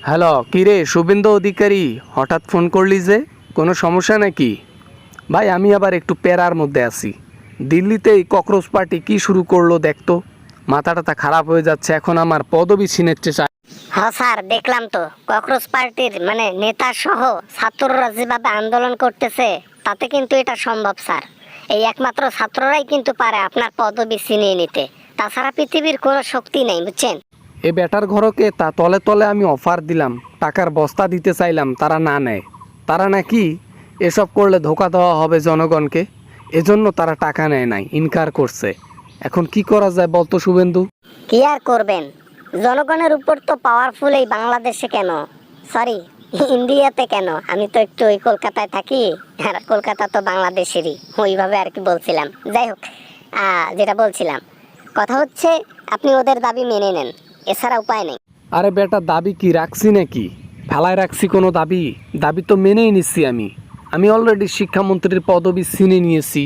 Hello, কিরে শুভেন্দু অধিকারী, হঠাৎ phone করলি যে? কোনো সমস্যা নাকি? ভাই আমি আবার একটু প্যারার মধ্যে আছি। দিল্লিতে এই ককরোচ পার্টি কি শুরু করলো দেখতো। মাথাটা খারাপ হয়ে যাচ্ছে, এখন আমার পদবি ছিনেচ্ছে চায়। হ্যাঁ স্যার, দেখলাম তো ককরোচ পার্টির নেতা সহ ছাত্ররা যেভাবে আন্দোলন করতেছে, তাতে কিন্তু এটা সম্ভব স্যার। এই একমাত্র ছাত্ররাই কিন্তু পারে আপনার পদবি ছিনিয়ে নিতে। তাছাড়া পৃথিবীর কোনো শক্তি নেই, বুঝছেন? এ বেটার ঘরকে তা তলে তলে আমি অফার দিলাম, টাকার বস্তা দিতে চাইলাম, তারা না নেয়। তারা নাকি এসব করলে ধোকা দেওয়া হবে জনগণকে, এজন্য তারা টাকা নেয় নাই, ইনকার করছে। এখন কি করা যায় বলতো শুভেন্দু? কি আর করবেন, জনগণের উপর তো পাওয়ারফুল এই বাংলাদেশে কেন, সরি ইন্ডিয়াতে কেন, আমি তো একটু ওই কলকাতায় থাকি, আর কলকাতা তো বাংলাদেশেরই, ওইভাবে আর কি বলছিলাম। যাই হোক, যেটা বলছিলাম, কথা হচ্ছে আপনি ওদের দাবি মেনে নেন, এছাড়া উপায় নেই। আরে বেটা, দাবি কি রাখছি নাকি? ফেলায় রাখছি কোনো দাবি? দাবি তো মেনেই নিচ্ছি আমি। আমি অলরেডি শিক্ষামন্ত্রীর পদবি ছিনিয়ে নিয়েছি।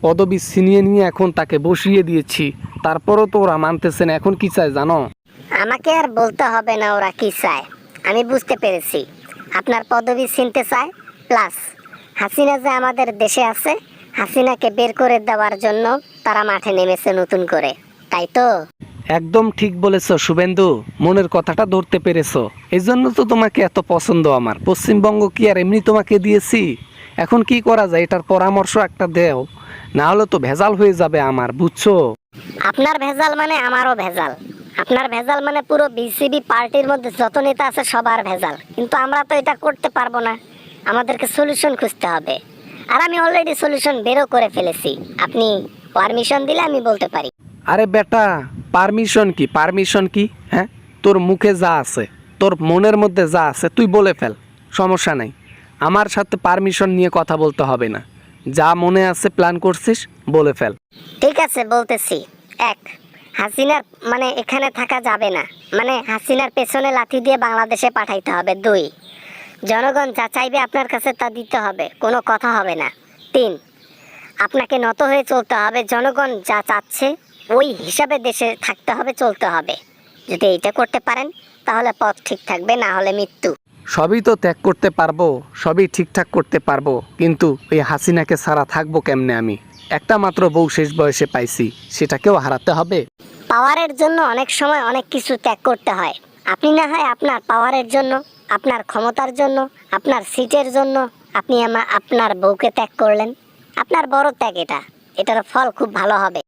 পদবি ছিনিয়ে নিয়ে এখন তাকে বসিয়ে দিয়েছি। তারপরও তো ওরা মানতেছে না। এখন কি চায় জানো? আমাকে আর বলতে হবে না ওরা কি চায়, আমি বুঝতে পেরেছি। আপনার পদবি ছিনতে চায়, প্লাস হাসিনা যে আমাদের দেশে আছে, হাসিনাকে বের করে দেওয়ার জন্য তারা মাঠে নেমেছে নতুন করে, তাই তো? একদম ঠিক বলেছ শুভেন্দু, মনের কথাটা ধরতে পেরেছো। এই জন্য তো তোমাকে এত পছন্দ আমার। পশ্চিমবঙ্গ কি আর এমনি তোমাকে দিয়েছি? এখন কি করা যায় এটার পরামর্শ একটা দেও, না হলে তো ভেজাল হয়ে যাবে আমার, বুঝছো? আপনার ভেজাল মানে আমারও ভেজাল, আপনার ভেজাল মানে পুরো বিসিবি পার্টির মধ্যে যত নেতা আছে সবার ভেজাল। কিন্তু আমরা তো এটা করতে পারবো না, আমাদেরকে সলিউশন খুঁজতে হবে। আর আমি অলরেডি সলিউশন বেরও করে ফেলেছি, আপনি পারমিশন দিলে আমি বলতে পারি। আরে বেটা, পারমিশন কি? পারমিশন কি? হ্যাঁ, তোর মুখে যা আছে, তোর মনের মধ্যে যা আছে তুই বলে ফেল, সমস্যা নাই। আমার সাথে পারমিশন নিয়ে কথা বলতে হবে না। যা মনে আছে প্ল্যান করছিস বলে ফেল। ঠিক আছে, বলতেছি। এক, হাসিনার এখানে থাকা যাবে না, হাসিনার পেছনে লাথি দিয়ে বাংলাদেশে পাঠাইতে হবে। দুই, জনগণ যা চাইবে আপনার কাছে তা দিতে হবে, কোনো কথা হবে না। তিন, আপনাকে নত হয়ে চলতে হবে, জনগণ যা চাচ্ছে ওই হিসাবে দেশে থাকতে হবে, চলতে হবে। যদি এইটা করতে পারেন তাহলে পথ ঠিক থাকবে, না হলে মৃত্যু। সবই তো ত্যাগ করতে পারবো, সবই ঠিকঠাক করতে পারবো, কিন্তু এই হাসিনাকে ছাড়া থাকবো কেমনে আমি? একটা মাত্র বউ শেষ বয়সে পাইছি, সেটাকেও হারাতে হবে? পাওয়ারের জন্য অনেক সময় অনেক কিছু ত্যাগ করতে হয়। আপনি না হয় আপনার পাওয়ারের জন্য, আপনার ক্ষমতার জন্য, আপনার সিটের জন্য আপনি আপনার বউকে ত্যাগ করলেন। আপনার বড় ত্যাগ এটা, এটার ফল খুব ভালো হবে।